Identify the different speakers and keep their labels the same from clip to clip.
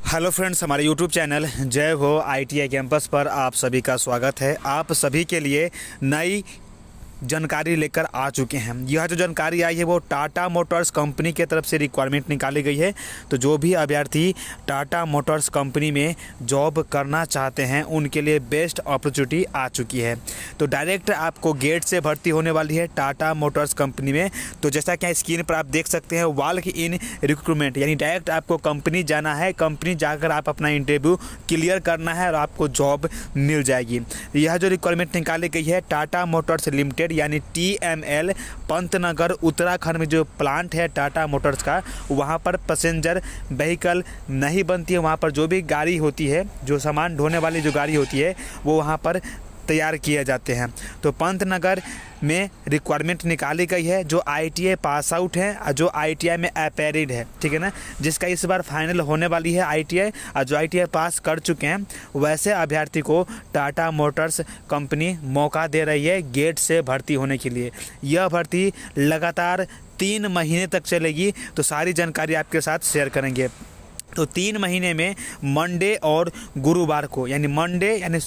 Speaker 1: Hello friends, हमारे YouTube channel जय हो ITI कैंपस पर आप सभी का स्वागत है। आप सभी के लिए नई जानकारी लेकर आ चुके हैं। यह जो जानकारी आई है वो टाटा मोटर्स कंपनी के तरफ से रिक्वायरमेंट निकाली गई है। तो जो भी अभ्यर्थी टाटा मोटर्स कंपनी में जॉब करना चाहते हैं उनके लिए बेस्ट अपॉर्चुनिटी आ चुकी है। तो डायरेक्ट आपको गेट से भर्ती होने वाली है टाटा मोटर्स कंपनी में। तो जैसा कि स्क्रीन पर आप देख सकते हैं, वॉक इन रिक्रूटमेंट, यानी डायरेक्ट आपको कंपनी जाना है। कंपनी जाकर आप अपना इंटरव्यू क्लियर करना है और आपको जॉब मिल जाएगी। यह जो रिक्वायरमेंट निकाली गई है टाटा मोटर्स लिमिटेड यानी TML पंतनगर उत्तराखंड में जो प्लांट है टाटा मोटर्स का, वहाँ पर पैसेंजर व्हीकल नहीं बनती है। वहाँ पर जो भी गाड़ी होती है, जो सामान ढोने वाली जो गाड़ी होती है, वो वहाँ पर तैयार किए जाते हैं। तो पंतनगर में रिक्वायरमेंट निकाली गई है। जो ITI पास आउट है और जो ITI में अपेरिड है, ठीक है ना, जिसका इस बार फाइनल होने वाली है ITI, और जो ITI पास कर चुके हैं वैसे अभ्यर्थी को टाटा मोटर्स कंपनी मौका दे रही है गेट से भर्ती होने के लिए। यह भर्ती लगातार 3 महीने तक चलेगी। तो सारी जानकारी आपके साथ शेयर करेंगे। तो 3 महीने में मंडे और गुरुवार को, यानी मंडे यानी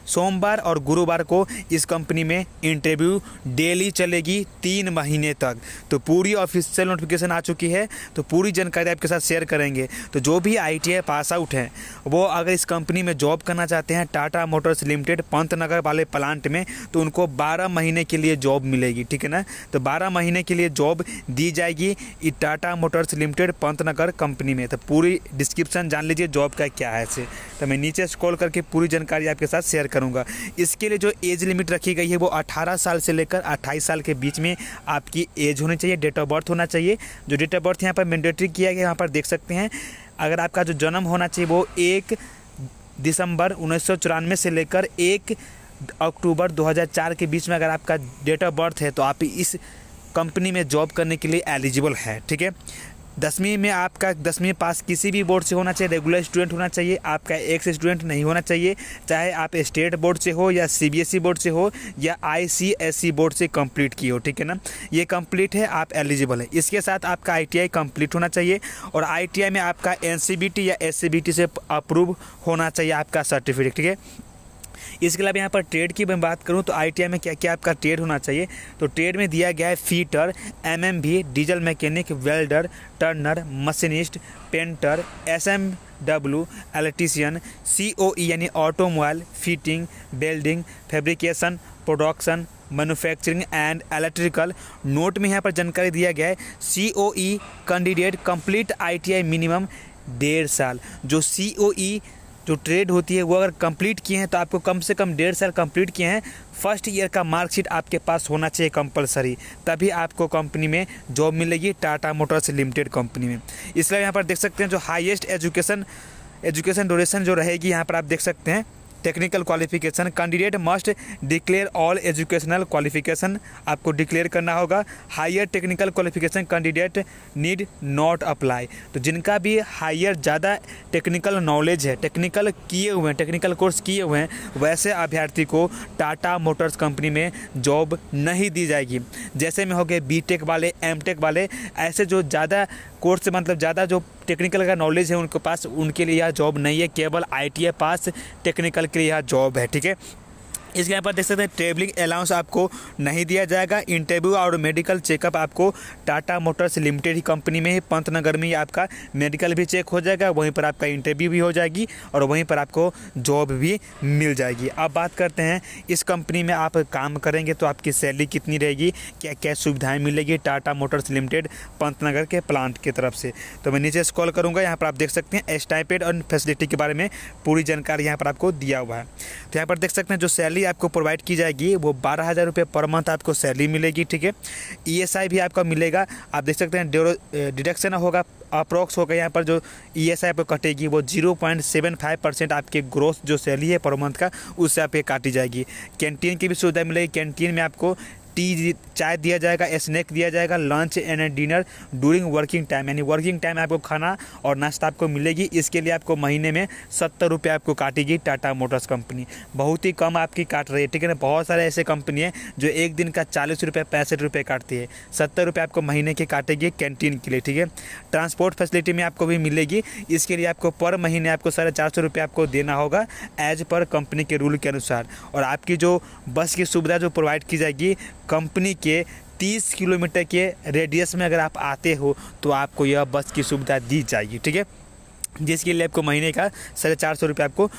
Speaker 1: सोमवार और गुरुवार को इस कंपनी में इंटरव्यू डेली चलेगी 3 महीने तक। तो पूरी ऑफिशियल नोटिफिकेशन आ चुकी है। तो पूरी जानकारी आपके साथ शेयर करेंगे। तो जो भी ITI पास आउट हैं वो अगर इस कंपनी में जॉब करना चाहते हैं टाटा मोटर्स लिमिटेड पंतनगर वाले प्लांट में, तो उनको 12 महीने के लिए जॉब मिलेगी, ठीक है ना। तो 12 महीने के लिए जॉब दी जाएगी इस Tata Motors limited Pantnagar company में। तो पूरी डिस्क्रिप्शन जान लीजिए जॉब का क्या है से। तो मैं नीचे स्क्रॉल करके पूरी जानकारी आपके साथ शेयर करूंगा। इसके लिए जो एज लिमिट रखी गई है वो 18 साल से लेकर 28 साल के बीच में आपकी एज होनी चाहिए, डेट ऑफ बर्थ होना चाहिए। जो डेट ऑफ बर्थ यहाँ पर मैंडेटरी किया गया, यहाँ पर देख सकते हैं। अगर आपका जो जन्म होना चाहिए वो 1 दिसंबर 1994 से लेकर 1 अक्टूबर 2004 के बीच में अगर आपका डेट ऑफ बर्थ है तो आप इस कंपनी में जॉब करने के लिए एलिजिबल है, ठीक है। 10वीं में आपका 10वीं पास किसी भी बोर्ड से होना चाहिए, रेगुलर स्टूडेंट होना चाहिए, आपका एक्स स्टूडेंट नहीं होना चाहिए। चाहे आप स्टेट बोर्ड से हो या CBSE बोर्ड से हो या ICSE बोर्ड से कंप्लीट की हो, ठीक है ना। ये कंप्लीट है, आप एलिजिबल है। इसके साथ आपका ITI कंप्लीट होना चाहिए और ITI में आपका NCBT या SCBT से अप्रूव होना चाहिए आपका सर्टिफिकेट, ठीक है। इसके अलावा यहाँ पर ट्रेड की मैं बात करूँ तो ITI में क्या क्या आपका ट्रेड होना चाहिए। तो ट्रेड में दिया गया है fitter, MMV, diesel mechanic, welder, Turner, machinist, painter, SMW, electrician, COE यानी automobile, fitting, welding, fabrication, production, manufacturing and electrical. Note में यहाँ पर जानकारी दिया गया है COE candidate complete ITI minimum 1.5 साल। जो COE जो ट्रेड होती है वो अगर कंप्लीट किए हैं तो आपको कम से कम 1.5 साल कंप्लीट किए हैं। फर्स्ट ईयर का मार्कशीट आपके पास होना चाहिए कंपलसरी, तभी आपको कंपनी में जॉब मिलेगी टाटा मोटर्स लिमिटेड कंपनी में। इसलिए यहाँ पर देख सकते हैं जो हाईएस्ट एजुकेशन ड्यूरेशन जो रहेगी, यहाँ पर आप देख सकते हैं technical qualification. Candidate must declare all educational qualification, आपको डिक्लेयर करना होगा। Higher technical qualification candidate need not apply. तो जिनका भी हायर ज़्यादा टेक्निकल नॉलेज है, टेक्निकल किए हुए हैं, टेक्निकल कोर्स किए हुए हैं, वैसे अभ्यर्थी को टाटा मोटर्स कंपनी में जॉब नहीं दी जाएगी। जैसे में हो गए BTech वाले, MTech वाले, ऐसे जो ज़्यादा कोर्स मतलब ज़्यादा जो टेक्निकल का नॉलेज है उनके पास, उनके लिए यह जॉब नहीं है। केवल ITI पास टेक्निकल के लिए यह जॉब है, ठीक है। इसके यहाँ पर देख सकते हैं ट्रेवलिंग अलाउंस आपको नहीं दिया जाएगा। इंटरव्यू और मेडिकल चेकअप आपको टाटा मोटर्स लिमिटेड ही कंपनी में ही पंतनगर में ही आपका मेडिकल भी चेक हो जाएगा, वहीं पर आपका इंटरव्यू भी हो जाएगी और वहीं पर आपको जॉब भी मिल जाएगी। अब बात करते हैं इस कंपनी में आप काम करेंगे तो आपकी सैलरी कितनी रहेगी, क्या क्या सुविधाएँ मिलेगी टाटा मोटर्स लिमिटेड पंतनगर के प्लांट की तरफ से। तो मैं नीचे स्क्रॉल करूँगा, यहाँ पर आप देख सकते हैं स्टाइपेंड और फैसिलिटी के बारे में पूरी जानकारी यहाँ पर आपको दिया हुआ है। तो यहाँ पर देख सकते हैं जो सैलरी आपको प्रोवाइड की जाएगी वो 12,000 रुपये पर मंथ आपको सैलरी मिलेगी, ठीक है। ESI भी आपका मिलेगा, आप देख सकते हैं डिडक्शन होगा, अप्रॉक्स होगा। यहाँ पर जो ESI आपको कटेगी वो 0.75% आपके ग्रोथ जो सैलरी है पर मंथ का, उससे आपके काटी जाएगी। कैंटीन की भी सुविधा मिलेगी। कैंटीन में आपको टी चाय दिया जाएगा, स्नैक दिया जाएगा, lunch and dinner during working time, यानी वर्किंग टाइम आपको खाना और नाश्ता आपको मिलेगी। इसके लिए आपको महीने में 70 रुपये आपको काटेगी टाटा मोटर्स कंपनी। बहुत ही कम आपकी काट रही है, ठीक है ना। बहुत सारे ऐसे कंपनी है जो एक दिन का 40 रुपये 65 रुपये काटती है, 70 रुपये आपको महीने के काटेगी कैंटीन के लिए, ठीक है। ट्रांसपोर्ट फैसिलिटी में आपको भी मिलेगी। इसके लिए आपको पर महीने आपको 450 रुपये आपको देना होगा एज पर कंपनी के रूल के अनुसार। और आपकी जो बस की सुविधा जो प्रोवाइड की जाएगी कंपनी के 30 किलोमीटर के रेडियस में अगर आप आते हो तो आपको यह बस की सुविधा दी जाएगी, ठीक है। जिसके लिए आपको महीने का 450 रुपये आपको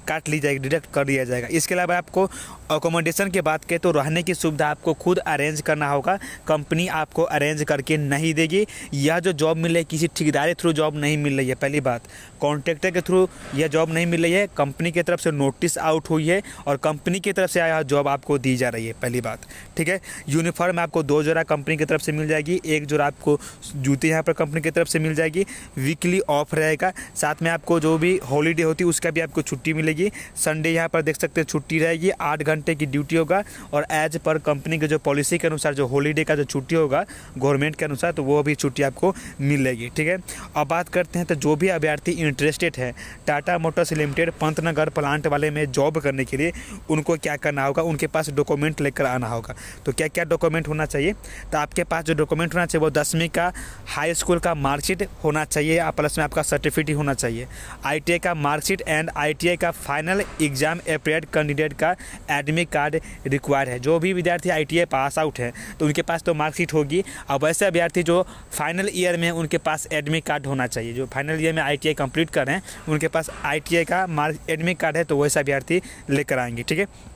Speaker 1: काट ली जाएगी, डिडक्ट कर दिया जाएगा। इसके अलावा आपको अकोमोडेशन की बात करें तो रहने की सुविधा आपको खुद अरेंज करना होगा, कंपनी आपको अरेंज करके नहीं देगी। यह जो जॉब मिल रही है किसी ठेकेदार थ्रू जॉब नहीं मिल रही है, पहली बात। कॉन्ट्रैक्टर के थ्रू यह जॉब नहीं मिल रही है, कंपनी की तरफ से नोटिस आउट हुई है और कंपनी की तरफ से यह जॉब आपको दी जा रही है, पहली बात, ठीक है। यूनिफॉर्म आपको 2 जोड़ा कंपनी की तरफ से मिल जाएगी, 1 जोड़ा आपको जूते यहाँ पर कंपनी की तरफ से मिल जाएगी। वीकली ऑफ रहेगा, साथ में आपको जो भी हॉलीडे होती है उसका भी आपको छुट्टी मिलेगी। संडे यहाँ पर देख सकते हैं छुट्टी रहेगी, 8 घंटे की ड्यूटी होगा और एज पर कंपनी के जो पॉलिसी के अनुसार जो हॉलीडे का जो छुट्टी होगा गवर्नमेंट के अनुसार, तो वो भी छुट्टी आपको मिलेगी, ठीक है। अब बात करते हैं तो जो भी अभ्यर्थी इंटरेस्टेड है Tata Motors limited Pantnagar plant वाले में जॉब करने के लिए, उनको क्या करना होगा, उनके पास डॉक्यूमेंट लेकर आना होगा। तो क्या क्या डॉक्यूमेंट होना चाहिए, तो आपके पास जो डॉक्यूमेंट होना चाहिए वो 10वीं का हाई स्कूल का मार्कशीट होना चाहिए, प्लस में आपका सर्टिफिकेट होना चाहिए। ITI का मार्कशीट एंड ITI का फाइनल एग्जाम अपेयर्ड कैंडिडेट का एडमिट कार्ड रिक्वायर्ड है। जो भी विद्यार्थी ITI पास आउट है तो उनके पास तो मार्कशीट होगी। अब वैसे अभ्यर्थी जो फाइनल ईयर में उनके पास एडमिट कार्ड होना चाहिए, जो फाइनल ईयर में ITI कंप्लीट कर रहे हैं उनके पास ITI का एडमिट कार्ड है, तो वैसा अभ्यर्थी लेकर आएंगे, ठीक है।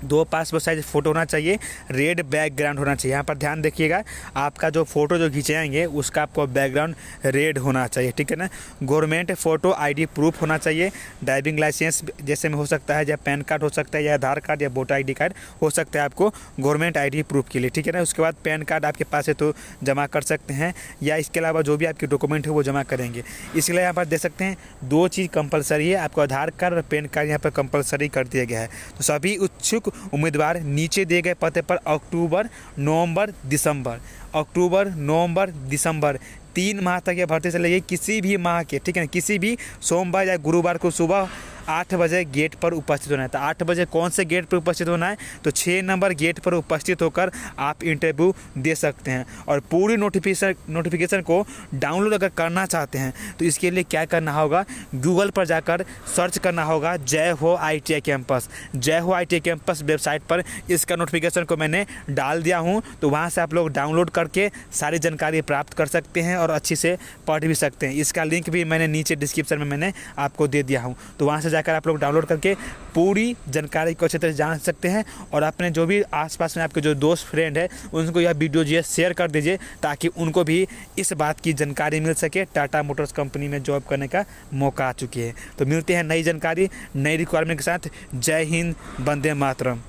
Speaker 1: 2 पासपोर्ट साइज फ़ोटो होना चाहिए, रेड बैकग्राउंड होना चाहिए। यहाँ पर ध्यान देखिएगा, आपका जो फ़ोटो जो खिंचाएंगे उसका आपको बैकग्राउंड रेड होना चाहिए, ठीक है ना। गवर्नमेंट फ़ोटो ID प्रूफ होना चाहिए, ड्राइविंग लाइसेंस जैसे में हो सकता है, या पैन कार्ड हो सकता है, या आधार कार्ड या वोटर ID कार्ड हो सकता है आपको गवर्नमेंट ID प्रूफ के लिए, ठीक है ना। उसके बाद पैन कार्ड आपके पास है तो जमा कर सकते हैं, या इसके अलावा जो भी आपके डॉक्यूमेंट है वो जमा करेंगे। इसके लिए यहाँ पर देख सकते हैं 2 चीज़ कंपलसरी है, आपको आधार कार्ड और पैन कार्ड यहाँ पर कंपलसरी कर दिया गया है। तो सभी इच्छुक उम्मीदवार नीचे दिए गए पते पर अक्टूबर, नवंबर, दिसंबर 3 माह तक यह भर्ती चलेगी। किसी भी माह के, ठीक है ना, किसी भी सोमवार या गुरुवार को सुबह 8 बजे गेट पर उपस्थित होना है। तो 8 बजे कौन से गेट पर उपस्थित होना है, तो 6 नंबर गेट पर उपस्थित होकर आप इंटरव्यू दे सकते हैं। और पूरी नोटिफिकेशन को डाउनलोड अगर करना चाहते हैं तो इसके लिए क्या करना होगा, गूगल पर जाकर सर्च करना होगा जय हो ITI कैंपस। जय हो ITI कैंपस वेबसाइट पर इसका नोटिफिकेशन को मैंने डाल दिया हूँ, तो वहाँ से आप लोग डाउनलोड करके सारी जानकारी प्राप्त कर सकते हैं और अच्छी से पढ़ भी सकते हैं। इसका लिंक भी मैंने नीचे डिस्क्रिप्शन में मैंने आपको दे दिया हूँ, तो वहाँ से जाकर आप लोग डाउनलोड करके पूरी जानकारी को अच्छी तरह से जान सकते हैं। और अपने जो भी आसपास में आपके जो दोस्त फ्रेंड है उनको यह वीडियो जो है शेयर कर दीजिए, ताकि उनको भी इस बात की जानकारी मिल सके टाटा मोटर्स कंपनी में जॉब करने का मौका आ चुकी है। तो मिलते हैं नई जानकारी नई रिक्वायरमेंट के साथ। जय हिंद, वंदे मातरम।